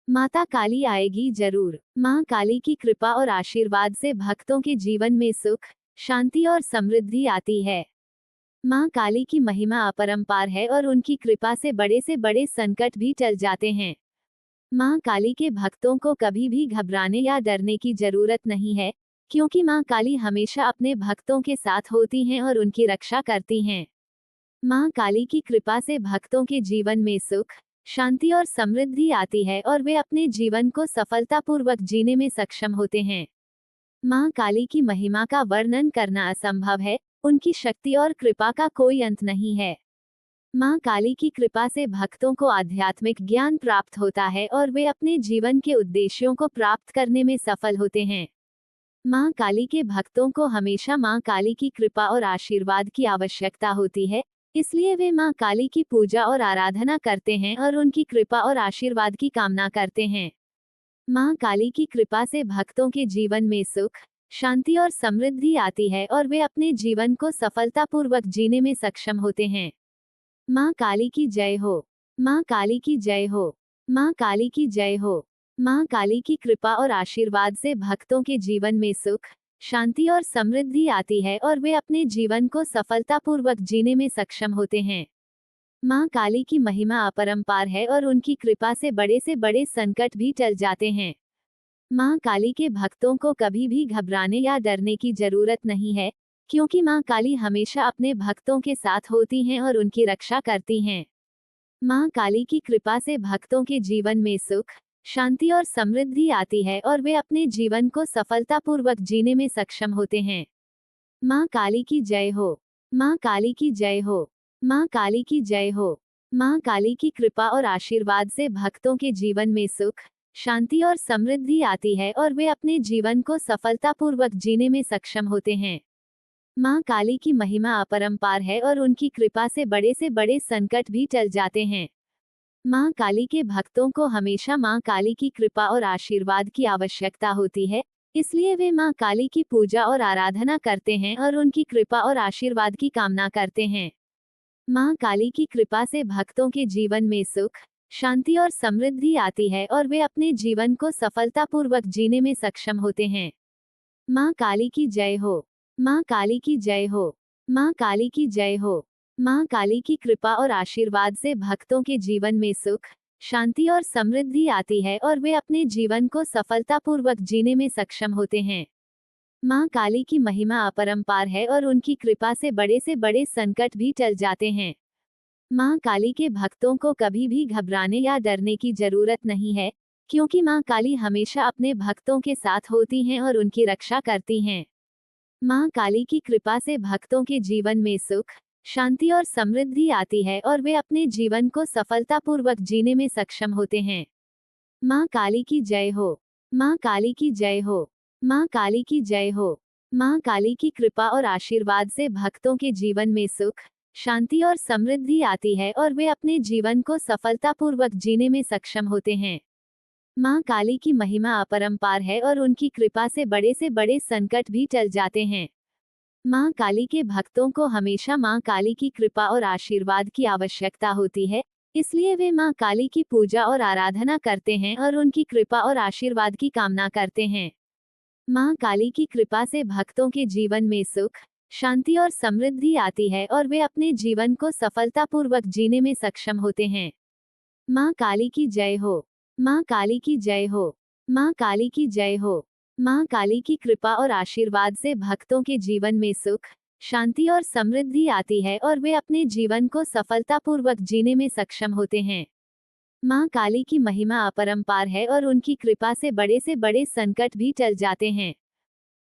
माता काली आएगी जरूर। मां काली की कृपा और आशीर्वाद से भक्तों के जीवन में सुख, शांति और समृद्धि आती है। मां काली की महिमा अपरंपार है और उनकी कृपा से बड़े संकट भी टल जाते हैं। मां काली के भक्तों को कभी भी घबराने या डरने की जरूरत नहीं है, क्योंकि मां काली हमेशा अपने भक्तों के साथ होती हैं और उनकी रक्षा करती हैं। मां काली की कृपा से भक्तों के जीवन में सुख, शांति और समृद्धि आती है और वे अपने जीवन को सफलतापूर्वक जीने में सक्षम होते हैं। मां काली की महिमा का वर्णन करना असंभव है, उनकी शक्ति और कृपा का कोई अंत नहीं है। मां काली की कृपा से भक्तों को आध्यात्मिक ज्ञान प्राप्त होता है और वे अपने जीवन के उद्देश्यों को प्राप्त करने में सफल होते हैं। मां काली के भक्तों को हमेशा मां काली की कृपा और आशीर्वाद की आवश्यकता होती है, इसलिए वे मां काली की पूजा और आराधना करते हैं और उनकी कृपा और आशीर्वाद की कामना करते हैं। मां काली की कृपा से भक्तों के जीवन में सुख, शांति और समृद्धि आती है और वे अपने जीवन को सफलतापूर्वक जीने में सक्षम होते हैं। मां काली की जय हो। मां काली की जय हो। मां काली की जय हो। मां काली की कृपा और आशीर्वाद से भक्तों के जीवन में सुख, शांति और समृद्धि आती है और वे अपने जीवन को सफलतापूर्वक जीने में सक्षम होते हैं। मां काली की महिमा अपरंपार है और उनकी कृपा से बड़े संकट भी टल जाते हैं। मां काली के भक्तों को कभी भी घबराने या डरने की जरूरत नहीं है, क्योंकि मां काली हमेशा अपने भक्तों के साथ होती हैं और उनकी रक्षा करती हैं। मां काली की कृपा से भक्तों के जीवन में सुख, शांति और समृद्धि आती है और वे अपने जीवन को सफलतापूर्वक जीने में सक्षम होते हैं। मां काली की जय हो। मां काली की जय हो। मां काली की जय हो। मां काली की कृपा और आशीर्वाद से भक्तों के जीवन में सुख, शांति और समृद्धि आती है और वे अपने जीवन को सफलतापूर्वक जीने में सक्षम होते हैं। मां काली की महिमा अपरंपार है और उनकी कृपा से बड़े संकट भी टल जाते हैं। मां काली के भक्तों को हमेशा मां काली की कृपा और आशीर्वाद की आवश्यकता होती है, इसलिए वे मां काली की पूजा और आराधना करते हैं और उनकी कृपा और आशीर्वाद की कामना करते हैं। मां काली की कृपा से भक्तों के जीवन में सुख, शांति और समृद्धि आती है और वे अपने जीवन को सफलतापूर्वक जीने में सक्षम होते हैं। मां काली की जय हो। मां काली की जय हो। मां काली की जय हो। मां काली की कृपा और आशीर्वाद से भक्तों के जीवन में सुख, शांति और समृद्धि आती है और वे अपने जीवन को सफलतापूर्वक जीने में सक्षम होते हैं। मां काली की महिमा अपरंपार है और उनकी कृपा से बड़े संकट भी टल जाते हैं। मां काली के भक्तों को कभी भी घबराने या डरने की जरूरत नहीं है, क्योंकि मां काली हमेशा अपने भक्तों के साथ होती हैं और उनकी रक्षा करती हैं। मां काली की कृपा से भक्तों के जीवन में सुख, शांति और समृद्धि आती है और वे अपने जीवन को सफलतापूर्वक जीने में सक्षम होते हैं। मां काली की जय हो। मां काली की जय हो। मां काली की जय हो। मां काली की कृपा और आशीर्वाद से भक्तों के जीवन में सुख, शांति और समृद्धि आती है और वे अपने जीवन को सफलतापूर्वक जीने में सक्षम होते हैं। मां काली की महिमा अपरंपार है और उनकी कृपा से बड़े संकट भी टल जाते हैं। मां काली के भक्तों को हमेशा मां काली की कृपा और आशीर्वाद की आवश्यकता होती है, इसलिए वे मां काली की पूजा और आराधना करते हैं और उनकी कृपा और आशीर्वाद की कामना करते हैं। मां काली की कृपा से भक्तों के जीवन में सुख, शांति और समृद्धि आती है और वे अपने जीवन को सफलतापूर्वक जीने में सक्षम होते हैं। मां काली की जय हो। मां काली की जय हो। मां काली की जय हो। मां काली की कृपा और आशीर्वाद से भक्तों के जीवन में सुख, शांति और समृद्धि आती है और वे अपने जीवन को सफलतापूर्वक जीने में सक्षम होते हैं। मां काली की महिमा अपरंपार है और उनकी कृपा से बड़े संकट भी टल जाते हैं।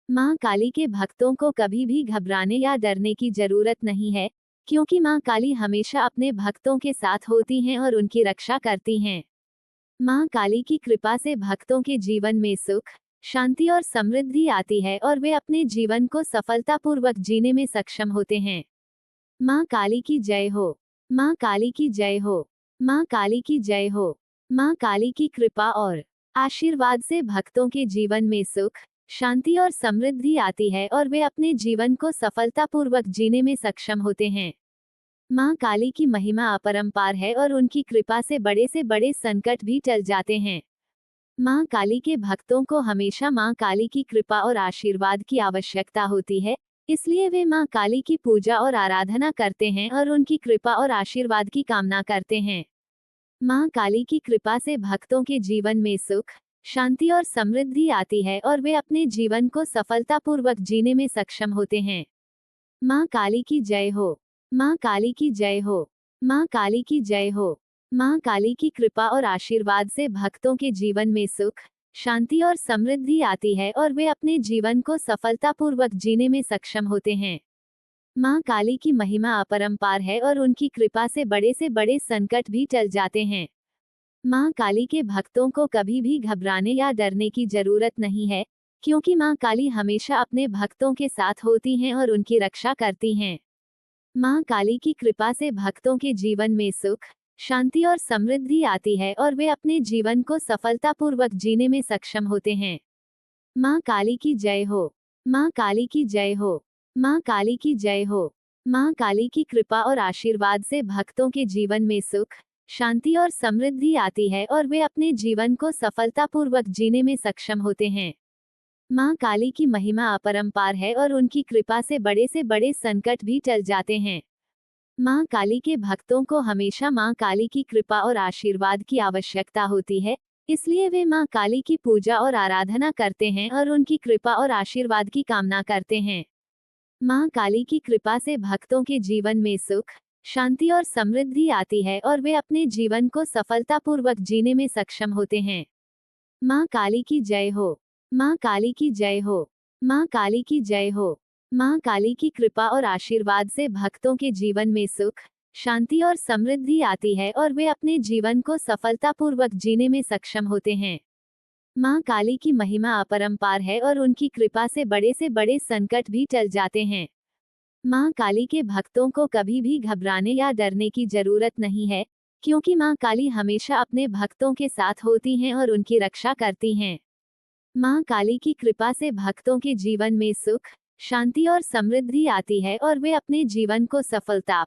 मां काली के भक्तों को कभी भी घबराने या डरने की जरूरत नहीं है, क्योंकि मां काली हमेशा अपने भक्तों के साथ होती हैं और उनकी रक्षा करती हैं। मां काली की कृपा से भक्तों के जीवन में सुख, शांति और समृद्धि आती है और वे अपने जीवन को सफलतापूर्वक जीने में सक्षम होते हैं। मां काली की जय हो। मां काली की जय हो। मां काली की जय हो। मां काली की कृपा और आशीर्वाद से भक्तों के जीवन में सुख, शांति और समृद्धि आती है और वे अपने जीवन को सफलतापूर्वक जीने में सक्षम होते हैं। मां काली की महिमा अपरंपार है और उनकी कृपा से बड़े संकट भी टल जाते हैं। मां काली के भक्तों को हमेशा मां काली की कृपा और आशीर्वाद की आवश्यकता होती है, इसलिए वे मां काली की पूजा और आराधना करते हैं और उनकी कृपा और आशीर्वाद की कामना करते हैं। मां काली की कृपा से भक्तों के जीवन में सुख, शांति और समृद्धि आती है और वे अपने जीवन को सफलतापूर्वक जीने में सक्षम होते हैं। मां काली की जय हो। मां काली की जय हो। मां काली की जय हो। मां काली की कृपा और आशीर्वाद से भक्तों के जीवन में सुख, शांति और समृद्धि आती है और वे अपने जीवन को सफलतापूर्वक जीने में सक्षम होते हैं। मां काली की महिमा अपरंपार है और उनकी कृपा से बड़े संकट भी टल जाते हैं। मां काली के भक्तों को कभी भी घबराने या डरने की जरूरत नहीं है, क्योंकि मां काली हमेशा अपने भक्तों के साथ होती हैं और उनकी रक्षा करती हैं। मां काली की कृपा से भक्तों के जीवन में सुख, शांति और समृद्धि आती है और वे अपने जीवन को सफलतापूर्वक जीने में सक्षम होते हैं। मां काली की जय हो। मां काली की जय हो। मां काली की जय हो। मां काली की कृपा और आशीर्वाद से भक्तों के जीवन में सुख, शांति और समृद्धि आती है और वे अपने जीवन को सफलतापूर्वक जीने में सक्षम होते हैं। मां काली की महिमा अपरंपार है और उनकी कृपा से बड़े संकट भी टल जाते हैं। मां काली के भक्तों को हमेशा मां काली की कृपा और आशीर्वाद की आवश्यकता होती है, इसलिए वे मां काली की पूजा और आराधना करते हैं और उनकी कृपा और आशीर्वाद की कामना करते हैं। मां काली की कृपा से भक्तों के जीवन में सुख, शांति और समृद्धि आती है और वे अपने जीवन को सफलतापूर्वक जीने में सक्षम होते हैं। मां काली की जय हो। मां काली की जय हो। मां काली की जय हो। मां काली की कृपा और आशीर्वाद से भक्तों के जीवन में सुख, शांति और समृद्धि आती है और वे अपने जीवन को सफलतापूर्वक जीने में सक्षम होते हैं। मां काली की महिमा अपरंपार है और उनकी कृपा से बड़े संकट भी टल जाते हैं। मां काली के भक्तों को कभी भी घबराने या डरने की जरूरत नहीं है, क्योंकि मां काली हमेशा अपने भक्तों के साथ होती हैं और उनकी रक्षा करती हैं। मां काली की कृपा से भक्तों के जीवन में सुख, शांति और समृद्धि आती है और वे अपने जीवन को सफलता